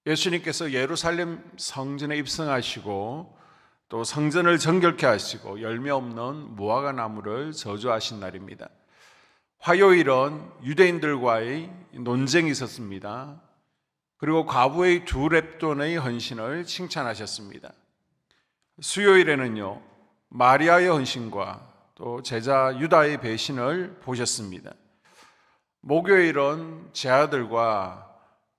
예수님께서 예루살렘 성전에 입성하시고 또 성전을 정결케 하시고 열매 없는 무화과 나무를 저주하신 날입니다. 화요일은 유대인들과의 논쟁이 있었습니다. 그리고 과부의 두 렙돈의 헌신을 칭찬하셨습니다. 수요일에는요, 마리아의 헌신과 또 제자 유다의 배신을 보셨습니다. 목요일은 제 아들과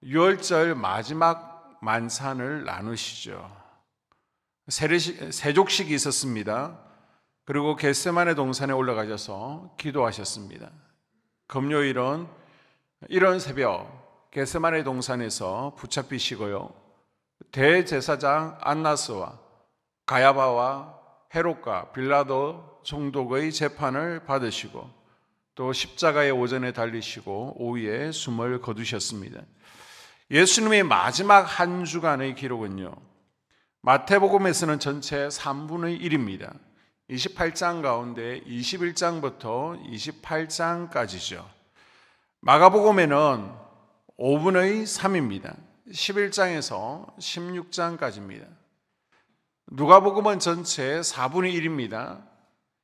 유월절 마지막 만찬을 나누시죠. 세족식이 있었습니다. 그리고 겟세마네 동산에 올라가셔서 기도하셨습니다. 금요일은 이른 새벽 겟세마네 동산에서 붙잡히시고요, 대제사장 안나스와 가야바와 헤롯과 빌라도 총독의 재판을 받으시고 또 십자가의 오전에 달리시고 오후에 숨을 거두셨습니다. 예수님의 마지막 한 주간의 기록은요, 마태복음에서는 전체 3분의 1입니다. 28장 가운데 21장부터 28장까지죠. 마가복음에는 5분의 3입니다. 11장에서 16장까지입니다. 누가복음은 전체 4분의 1입니다.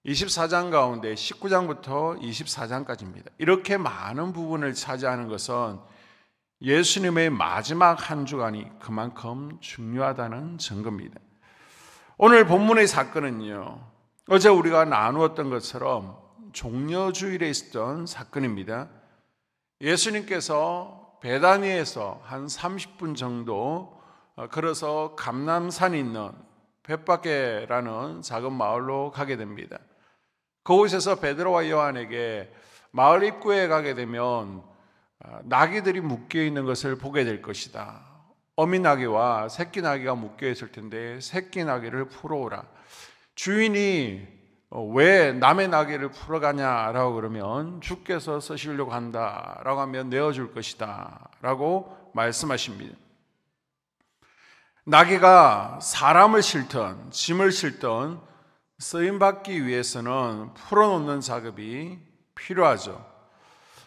24장 가운데 19장부터 24장까지입니다. 이렇게 많은 부분을 차지하는 것은 예수님의 마지막 한 주간이 그만큼 중요하다는 증거입니다. 오늘 본문의 사건은요, 어제 우리가 나누었던 것처럼 종려주일에 있었던 사건입니다. 예수님께서 베다니에서 한 30분 정도 걸어서 감람산이 있는 벳바게라는 작은 마을로 가게 됩니다. 그곳에서 베드로와 요한에게 마을 입구에 가게 되면 나귀들이 묶여 있는 것을 보게 될 것이다. 어미 나귀와 새끼 나귀가 묶여 있을 텐데 새끼 나귀를 풀어오라. 주인이 왜 남의 나귀를 풀어가냐라고 그러면 주께서 쓰시려고 한다라고 하면 내어줄 것이다 라고 말씀하십니다. 나귀가 사람을 실든 짐을 실든 쓰임받기 위해서는 풀어놓는 작업이 필요하죠.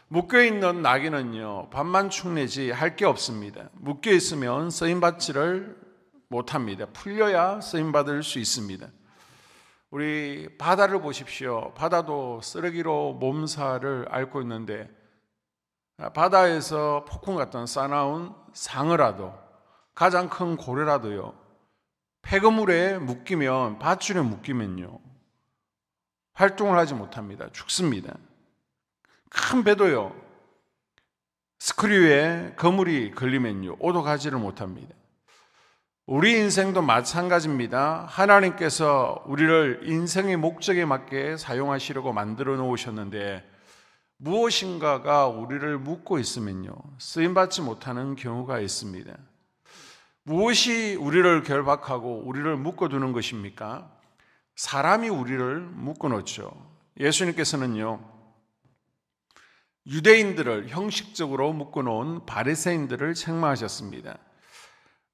묶여있는 나귀는요, 밥만 축내지 할 게 없습니다. 묶여있으면 쓰임받지를 못합니다. 풀려야 쓰임받을 수 있습니다. 우리 바다를 보십시오. 바다도 쓰레기로 몸살을 앓고 있는데 바다에서 폭풍 같은 싸나운 상어라도 가장 큰 고래라도요, 폐그물에 묶이면, 밧줄에 묶이면요, 활동을 하지 못합니다. 죽습니다. 큰 배도요, 스크류에 그물이 걸리면요, 오도 가지를 못합니다. 우리 인생도 마찬가지입니다. 하나님께서 우리를 인생의 목적에 맞게 사용하시려고 만들어 놓으셨는데 무엇인가가 우리를 묶고 있으면요, 쓰임받지 못하는 경우가 있습니다. 무엇이 우리를 결박하고 우리를 묶어두는 것입니까? 사람이 우리를 묶어놓죠. 예수님께서는요, 유대인들을 형식적으로 묶어놓은 바리새인들을 책망하셨습니다.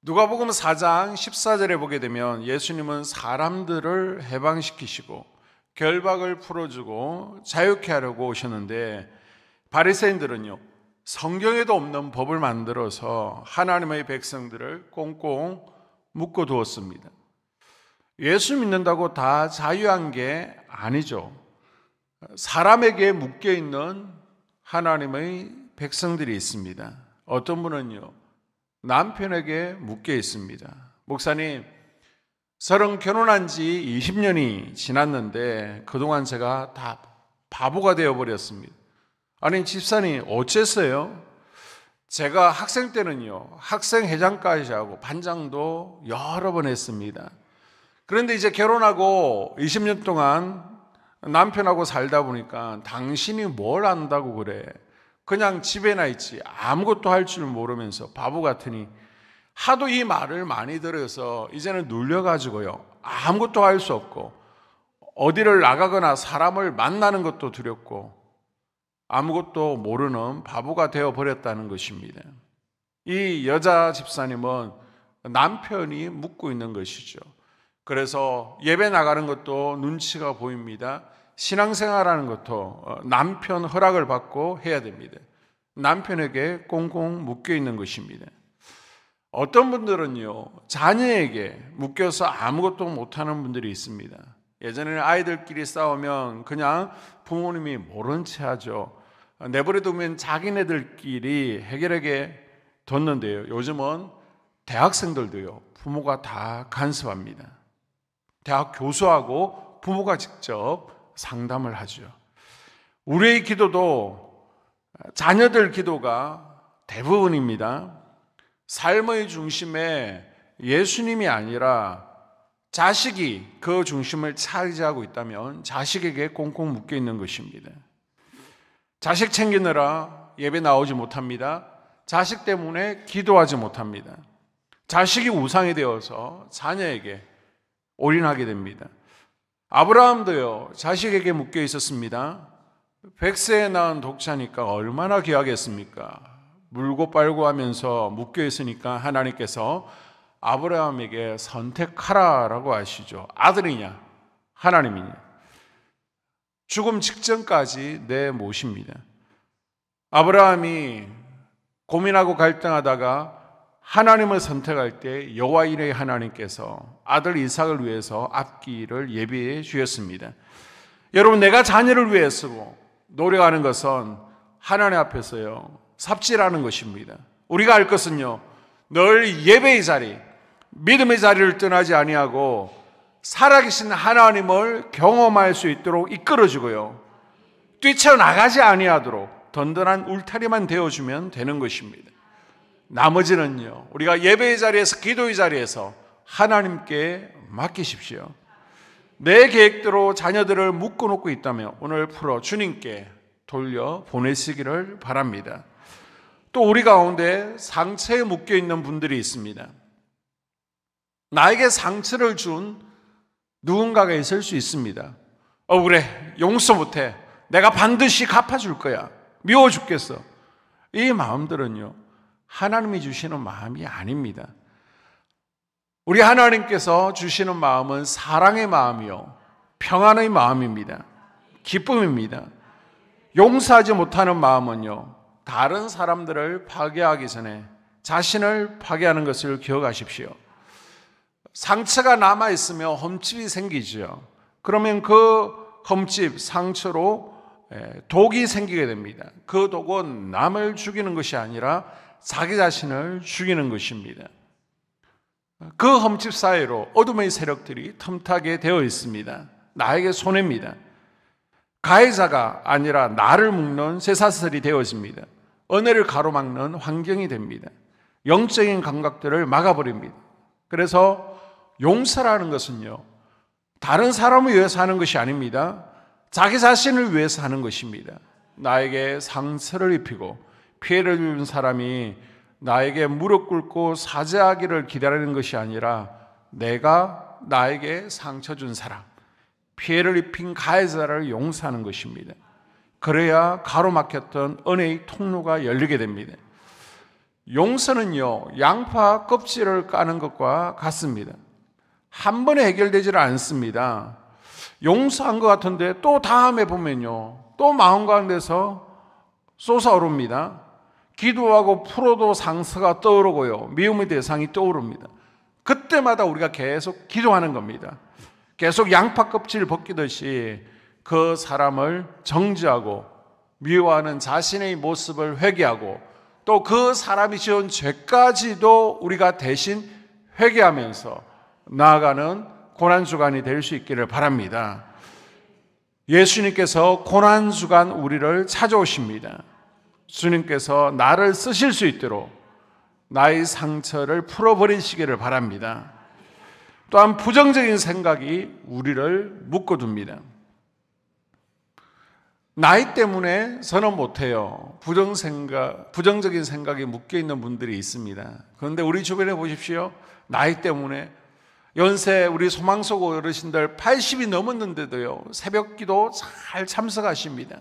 누가복음 4장 14절에 보게 되면 예수님은 사람들을 해방시키시고 결박을 풀어주고 자유케 하려고 오셨는데, 바리새인들은요, 성경에도 없는 법을 만들어서 하나님의 백성들을 꽁꽁 묶어두었습니다. 예수 믿는다고 다 자유한 게 아니죠. 사람에게 묶여있는 하나님의 백성들이 있습니다. 어떤 분은요, 남편에게 묶여 있습니다. 목사님, 저랑 결혼한 지 20년이 지났는데 그동안 제가 다 바보가 되어버렸습니다. 아니, 집사님 어째서요? 제가 학생 때는요, 학생회장까지 하고 반장도 여러 번 했습니다. 그런데 이제 결혼하고 20년 동안 남편하고 살다 보니까 당신이 뭘 안다고 그래? 그냥 집에나 있지 아무것도 할 줄 모르면서 바보 같으니, 하도 이 말을 많이 들어서 이제는 눌려가지고요, 아무것도 할 수 없고 어디를 나가거나 사람을 만나는 것도 두렵고 아무것도 모르는 바보가 되어버렸다는 것입니다. 이 여자 집사님은 남편이 묻고 있는 것이죠. 그래서 예배 나가는 것도 눈치가 보입니다. 신앙생활하는 것도 남편 허락을 받고 해야 됩니다. 남편에게 꽁꽁 묶여 있는 것입니다. 어떤 분들은요, 자녀에게 묶여서 아무것도 못하는 분들이 있습니다. 예전에는 아이들끼리 싸우면 그냥 부모님이 모른 채 하죠. 내버려 두면 자기네들끼리 해결하게 뒀는데요. 요즘은 대학생들도요, 부모가 다 간섭합니다. 대학 교수하고 부모가 직접 상담을 하죠. 우리의 기도도 자녀들 기도가 대부분입니다. 삶의 중심에 예수님이 아니라 자식이 그 중심을 차지하고 있다면 자식에게 꽁꽁 묶여 있는 것입니다. 자식 챙기느라 예배 나오지 못합니다. 자식 때문에 기도하지 못합니다. 자식이 우상이 되어서 자녀에게 올인하게 됩니다. 아브라함도요, 자식에게 묶여 있었습니다. 100세에 낳은 독자니까 얼마나 귀하겠습니까? 물고 빨고 하면서 묶여 있으니까 하나님께서 아브라함에게 선택하라라고 하시죠. 아들이냐 하나님이냐. 죽음 직전까지 내모십니다. 아브라함이 고민하고 갈등하다가 하나님을 선택할 때 여호와 이레 하나님께서 아들 이삭을 위해서 앞길을 예비해 주셨습니다. 여러분, 내가 자녀를 위해 쓰고 노력하는 것은 하나님 앞에서요, 삽질하는 것입니다. 우리가 할 것은요, 늘 예배의 자리, 믿음의 자리를 떠나지 아니하고 살아계신 하나님을 경험할 수 있도록 이끌어주고요, 뛰쳐나가지 아니하도록 든든한 울타리만 되어주면 되는 것입니다. 나머지는요, 우리가 예배의 자리에서, 기도의 자리에서 하나님께 맡기십시오. 내 계획대로 자녀들을 묶어놓고 있다면 오늘 풀어 주님께 돌려 보내시기를 바랍니다. 또 우리 가운데 상처에 묶여있는 분들이 있습니다. 나에게 상처를 준 누군가가 있을 수 있습니다. 그래, 용서 못해, 내가 반드시 갚아줄 거야, 미워 죽겠어. 이 마음들은요, 하나님이 주시는 마음이 아닙니다. 우리 하나님께서 주시는 마음은 사랑의 마음이요, 평안의 마음입니다. 기쁨입니다. 용서하지 못하는 마음은요, 다른 사람들을 파괴하기 전에 자신을 파괴하는 것을 기억하십시오. 상처가 남아있으면 험집이 생기죠. 그러면 그 험집, 상처로 독이 생기게 됩니다. 그 독은 남을 죽이는 것이 아니라 자기 자신을 죽이는 것입니다. 그 험집 사이로 어둠의 세력들이 틈타게 되어 있습니다. 나에게 손해입니다. 가해자가 아니라 나를 묶는 쇠사슬이 되어집니다. 은혜를 가로막는 환경이 됩니다. 영적인 감각들을 막아버립니다. 그래서 용서라는 것은요, 다른 사람을 위해서 하는 것이 아닙니다. 자기 자신을 위해서 하는 것입니다. 나에게 상처를 입히고 피해를 준 사람이 나에게 무릎 꿇고 사죄하기를 기다리는 것이 아니라 내가 나에게 상처 준 사람, 피해를 입힌 가해자를 용서하는 것입니다. 그래야 가로막혔던 은혜의 통로가 열리게 됩니다. 용서는요, 양파 껍질을 까는 것과 같습니다. 한 번에 해결되지를 않습니다. 용서한 것 같은데 또 다음에 보면요, 또 마음 가운데서 솟아오릅니다. 기도하고 풀어도 상처가 떠오르고요, 미움의 대상이 떠오릅니다. 그때마다 우리가 계속 기도하는 겁니다. 계속 양파 껍질을 벗기듯이 그 사람을 정죄하고 미워하는 자신의 모습을 회개하고 또 그 사람이 지은 죄까지도 우리가 대신 회개하면서 나아가는 고난주간이 될 수 있기를 바랍니다. 예수님께서 고난주간 우리를 찾아오십니다. 주님께서 나를 쓰실 수 있도록 나의 상처를 풀어버리시기를 바랍니다. 또한 부정적인 생각이 우리를 묶어둡니다. 나이 때문에 저는 못해요. 부정적인 생각이 묶여있는 분들이 있습니다. 그런데 우리 주변에 보십시오. 나이 때문에 연세 우리 소망속 어르신들 80이 넘었는데도요, 새벽기도 잘 참석하십니다.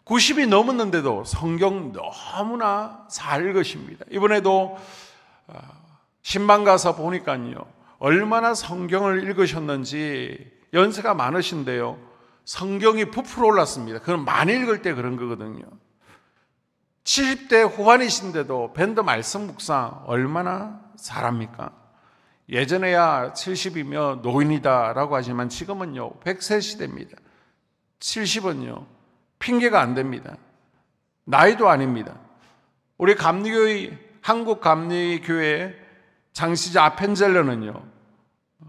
90이 넘었는데도 성경 너무나 잘 읽으십니다. 이번에도 신방 가서 보니까요, 얼마나 성경을 읽으셨는지 연세가 많으신데요, 성경이 부풀어 올랐습니다. 그건 많이 읽을 때 그런 거거든요. 70대 후반이신데도 밴드 말씀 묵상 얼마나 잘합니까? 예전에야 70이면 노인이다라고 하지만 지금은요 100세 시대입니다. 70은요 핑계가 안 됩니다. 나이도 아닙니다. 우리 감리교회, 한국 감리교회 장시자 아펜젤러는요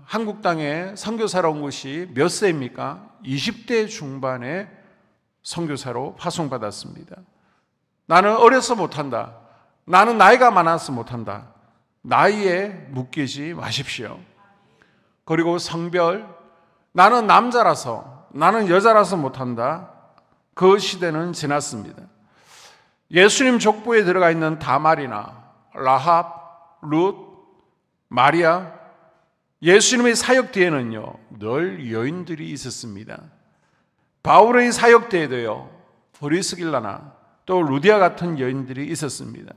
한국 땅에 선교사로 온 것이 몇 세입니까? 20대 중반에 선교사로 파송받았습니다. 나는 어려서 못한다. 나는 나이가 많아서 못한다. 나이에 묶이지 마십시오. 그리고 성별, 나는 남자라서, 나는 여자라서 못한다. 그 시대는 지났습니다. 예수님 족보에 들어가 있는 다말이나 라합, 룻, 마리아, 예수님의 사역 뒤에는요 늘 여인들이 있었습니다. 바울의 사역 때에도요 브리스길라나 또 루디아 같은 여인들이 있었습니다.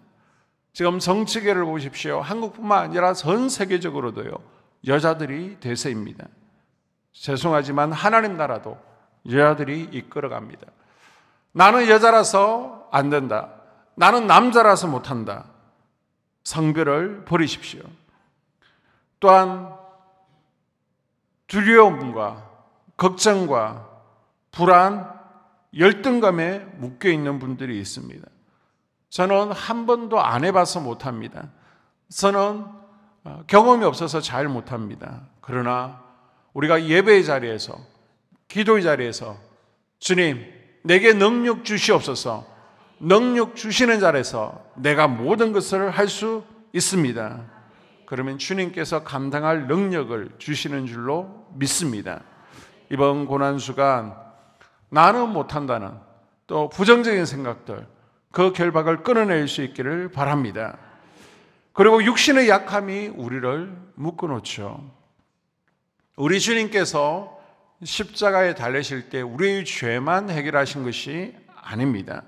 지금 정치계를 보십시오. 한국뿐만 아니라 전 세계적으로도요 여자들이 대세입니다. 죄송하지만 하나님 나라도 여자들이 이끌어갑니다. 나는 여자라서 안 된다. 나는 남자라서 못한다. 성별을 버리십시오. 또한 두려움과 걱정과 불안, 열등감에 묶여있는 분들이 있습니다. 저는 한 번도 안 해봐서 못합니다. 저는 경험이 없어서 잘 못합니다. 그러나 우리가 예배의 자리에서, 기도의 자리에서 주님 내게 능력 주시옵소서, 능력 주시는 자리에서 내가 모든 것을 할 수 있습니다. 그러면 주님께서 감당할 능력을 주시는 줄로 믿습니다. 이번 고난주간 나는 못한다는 또 부정적인 생각들, 그 결박을 끊어낼 수 있기를 바랍니다. 그리고 육신의 약함이 우리를 묶어놓죠. 우리 주님께서 십자가에 달리실 때 우리의 죄만 해결하신 것이 아닙니다.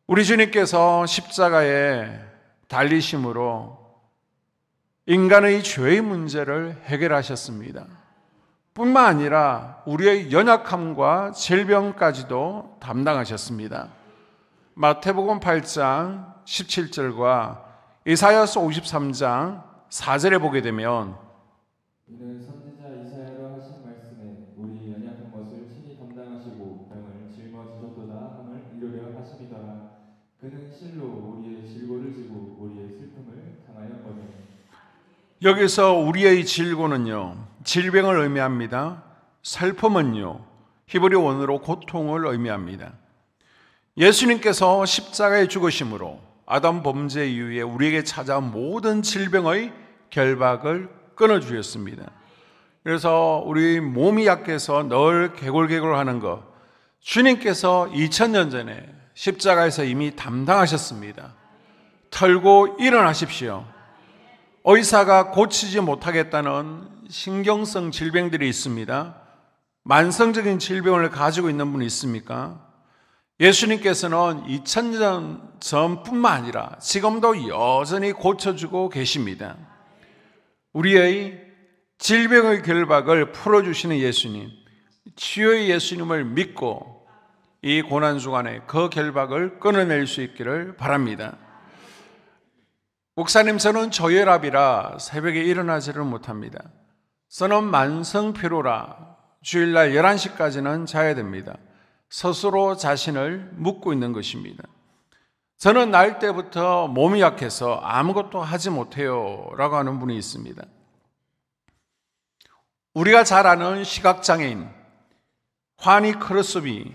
우리 주님께서 십자가에 달리심으로 인간의 죄의 문제를 해결하셨습니다. 뿐만 아니라 우리의 연약함과 질병까지도 담당하셨습니다. 마태복음 8장 17절과 이사야서 53장 4절에 보게 되면 이는 선지자 이사야로 하신 말씀에 우리 연약한 것을 친히 담당하시고 병을 짊어지셨도다 함을 이루려 하심이더라. 그는 실로 우리의 질고를 지고 우리의 슬픔을 당하였거든. 여기서 우리의 질고는요 질병을 의미합니다. 슬픔은요 히브리 원어로 고통을 의미합니다. 예수님께서 십자가에 죽으심으로 아담 범죄 이후에 우리에게 찾아온 모든 질병의 결박을 끊어주셨습니다. 그래서 우리 몸이 약해서 늘 개골개골하는 것 주님께서 2000년 전에 십자가에서 이미 담당하셨습니다. 털고 일어나십시오. 의사가 고치지 못하겠다는 신경성 질병들이 있습니다. 만성적인 질병을 가지고 있는 분이 있습니까? 예수님께서는 2000년 전뿐만 아니라 지금도 여전히 고쳐주고 계십니다. 우리의 질병의 결박을 풀어주시는 예수님, 치유의 예수님을 믿고 이 고난주간에 그 결박을 끊어낼 수 있기를 바랍니다. 목사님, 저는 저혈압이라 새벽에 일어나지를 못합니다. 저는 만성피로라 주일날 11시까지는 자야 됩니다. 스스로 자신을 묻고 있는 것입니다. 저는 날 때부터 몸이 약해서 아무것도 하지 못해요 라고 하는 분이 있습니다. 우리가 잘 아는 시각장애인 화니 크로스비,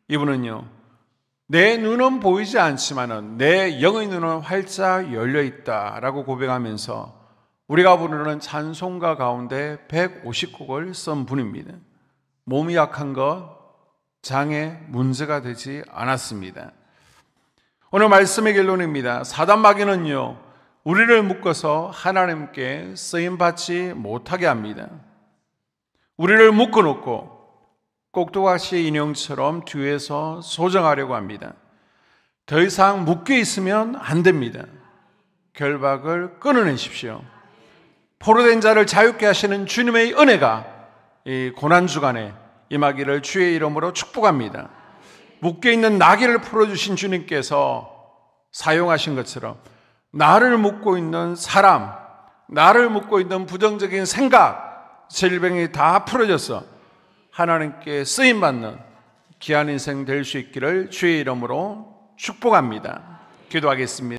이분은요 내 눈은 보이지 않지만 내 영의 눈은 활짝 열려있다라고 고백하면서 우리가 부르는 찬송가 가운데 150곡을 쓴 분입니다. 몸이 약한 것, 장애, 문제가 되지 않았습니다. 오늘 말씀의 결론입니다. 사단마귀는요 우리를 묶어서 하나님께 쓰임받지 못하게 합니다. 우리를 묶어놓고 꼭두각시 인형처럼 뒤에서 소정하려고 합니다. 더 이상 묶여 있으면 안 됩니다. 결박을 끊어내십시오. 포로된 자를 자유케 하시는 주님의 은혜가 이 고난주간에 임하기를 주의 이름으로 축복합니다. 묶여있는 나귀를 풀어주신 주님께서 사용하신 것처럼 나를 묶고 있는 사람, 나를 묶고 있는 부정적인 생각, 질병이 다 풀어져서 하나님께 쓰임받는 귀한 인생 될 수 있기를 주의 이름으로 축복합니다. 기도하겠습니다.